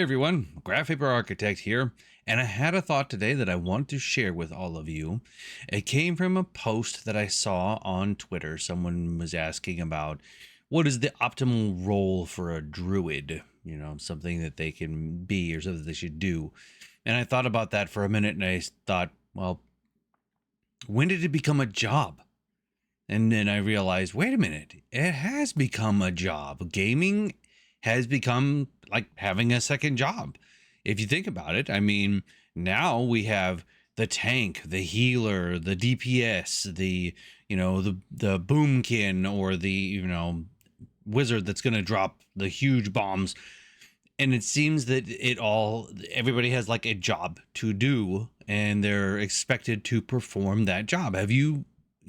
everyone, Graph Paper Architect here, and I had a thought today that I want to share with all of you. It came from a post that I saw on Twitter. Someone was asking about what is the optimal role for a druid, something that they can be or something they should do. And I thought about that for a minute and I thought, well, when did it become a job? And then I realized, wait a minute, it has become a job. Gaming has become like having a second job. If you think about it, I mean, now we have the tank, the healer, the DPS, the boomkin, or the wizard that's going to drop the huge bombs. And it seems that everybody has like a job to do and they're expected to perform that job. Have you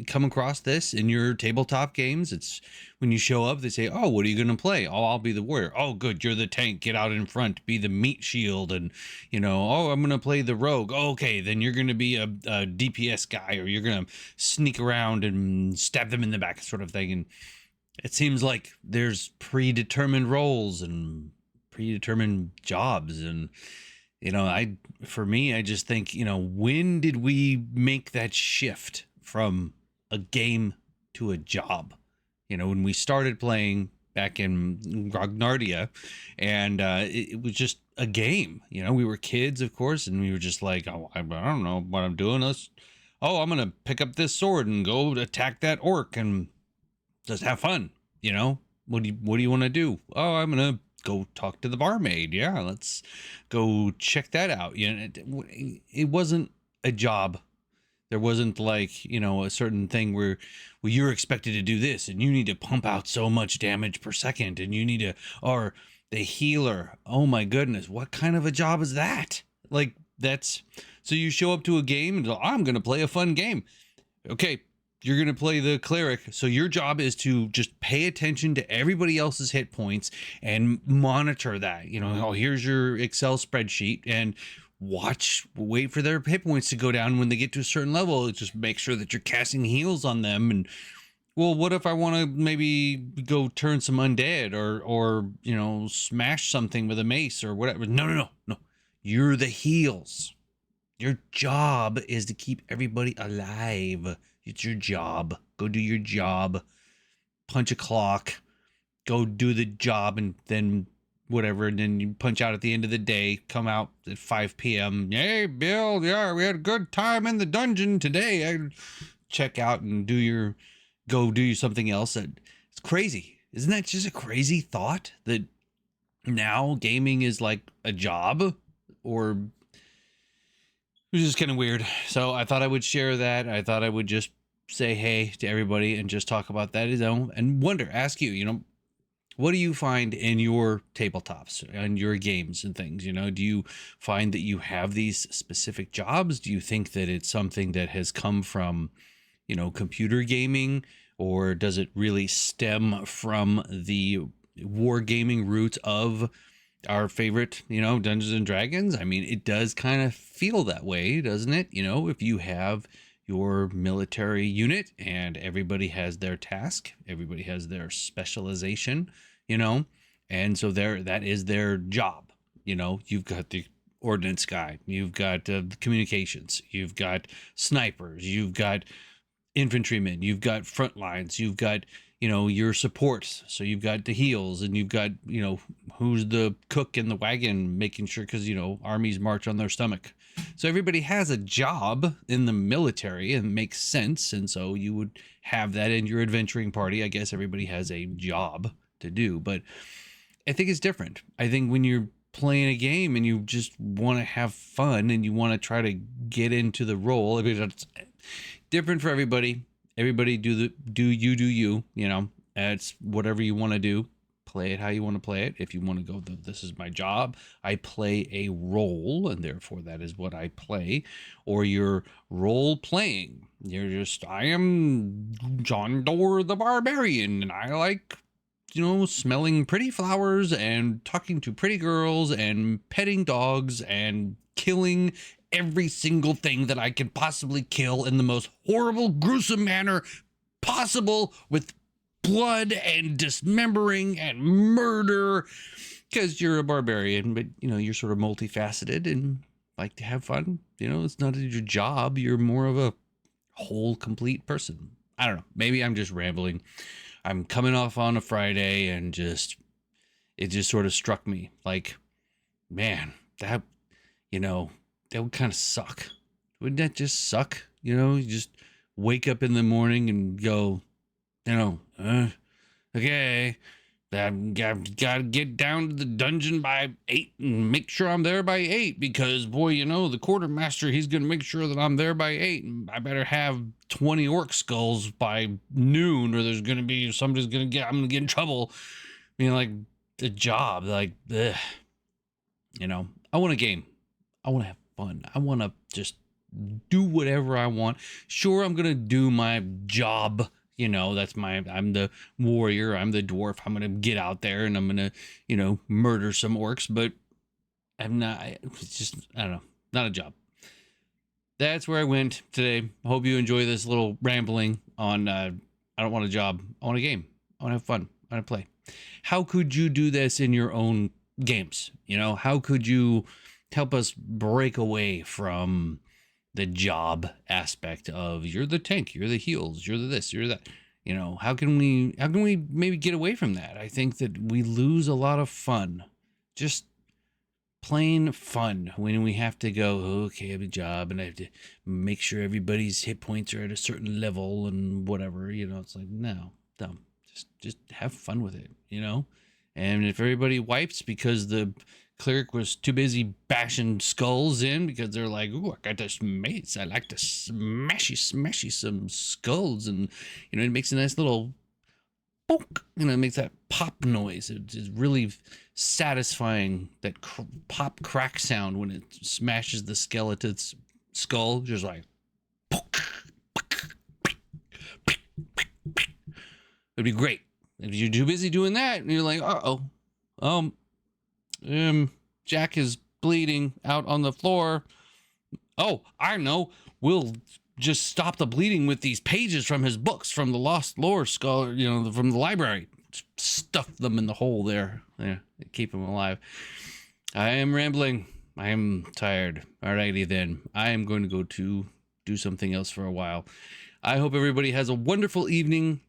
come across this in your tabletop games? It's when you show up, they say, oh, what are you going to play? Oh, I'll be the warrior. Oh, good. You're the tank. Get out in front, be the meat shield. And, oh, I'm going to play the rogue. Oh, okay. Then you're going to be a DPS guy, or you're going to sneak around and stab them in the back, sort of thing. And it seems like there's predetermined roles and predetermined jobs. And, for me, I just think, when did we make that shift from a game to a job? When we started playing back in Grognardia, and it was just a game. We were kids, of course, and we were just like, oh, I don't know what I'm doing. I'm gonna pick up this sword and go attack that orc and just have fun. What do you want to do? Oh, I'm gonna go talk to the barmaid. Yeah, let's go check that out. It wasn't a job. There wasn't like, a certain thing where you're expected to do this and you need to pump out so much damage per second and you need to, or the healer. Oh my goodness. What kind of a job is that? Like so you show up to a game and I'm going to play a fun game. Okay. You're going to play the cleric. So your job is to just pay attention to everybody else's hit points and monitor that, here's your Excel spreadsheet, and wait for their hit points to go down. When they get to a certain level, just make sure that you're casting heals on them. And well, what if I want to maybe go turn some undead or smash something with a mace or whatever? No. You're the heals. Your job is to keep everybody alive. It's your job. Go do your job. Punch a clock. Go do the job, and then whatever, and then you punch out at the end of the day, come out at 5 p.m. Hey, Bill, yeah, we had a good time in the dungeon today. I check out and go do something else. It's crazy. Isn't that just a crazy thought that now gaming is like a job? Or it was just kind of weird. So I thought I would share that. I thought I would just say hey to everybody and just talk about that, and ask you, what do you find in your tabletops and your games and things? Do you find that you have these specific jobs? Do you think that it's something that has come from, computer gaming, or does it really stem from the wargaming roots of our favorite, Dungeons and Dragons? I mean, it does kind of feel that way, doesn't it? If you have your military unit and everybody has their task, everybody has their specialization, and so that is their job. You've got the ordnance guy, you've got the communications, you've got snipers, you've got infantrymen, you've got front lines, you've got your supports. So you've got the heals, and you've got who's the cook in the wagon, making sure, because armies march on their stomach. So everybody has a job in the military, and it makes sense. And so you would have that in your adventuring party. I guess everybody has a job to do, but I think it's different. I think when you're playing a game and you just want to have fun and you want to try to get into the role, I mean, it's different for everybody. Everybody do you. It's whatever you want to do. Play it how you want to play it. If you want to go, this is my job, I play a role, and therefore that is what I play. Or you're role playing. I am John Doerr the Barbarian, and I like, smelling pretty flowers and talking to pretty girls and petting dogs and killing every single thing that I can possibly kill in the most horrible, gruesome manner possible, with blood and dismembering and murder because you're a barbarian, but you're sort of multifaceted and like to have fun. It's not your job. You're more of a whole, complete person. I don't know. Maybe I'm just rambling. I'm coming off on a Friday and it just sort of struck me like, man, that, that would kind of suck. Wouldn't that just suck? You just wake up in the morning and go, okay, I've got to get down to the dungeon by 8 and make sure I'm there by 8 because, boy, the quartermaster, he's going to make sure that I'm there by 8. And I better have 20 orc skulls by noon or I'm going to get in trouble. Like the job, like, ugh. I want a game. I want to have fun. I want to just do whatever I want. Sure, I'm going to do my job. I'm the warrior. I'm the dwarf. I'm going to get out there and I'm going to, murder some orcs, but I'm not, it's just, I don't know, not a job. That's where I went today. I hope you enjoy this little rambling on, I don't want a job. I want a game. I want to have fun. I want to play. How could you do this in your own games? How could you help us break away from the job aspect of you're the tank, you're the heals, you're the this, you're that? How can we maybe get away from that? I think that we lose a lot of fun, just plain fun, when we have to go, okay, I have a job and I have to make sure everybody's hit points are at a certain level and whatever. It's like, no, dumb. Just have fun with it, and if everybody wipes because the cleric was too busy bashing skulls in because they're like, ooh, I got this mace, I like to smashy some skulls, and it makes a nice little bonk, it makes that pop noise. It's really satisfying, that pop crack sound when it smashes the skeleton's skull, just like it'd be great. If you're too busy doing that and you're like, Jack is bleeding out on the floor. Oh, I know. We'll just stop the bleeding with these pages from his books, from the Lost Lore Scholar, from the library. Stuff them in the hole there. Yeah, keep him alive. I am rambling. I am tired. Alrighty then. I am going to go to do something else for a while. I hope everybody has a wonderful evening.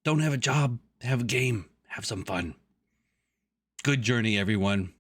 Don't have a job. Have a game. Have some fun. Good journey, everyone.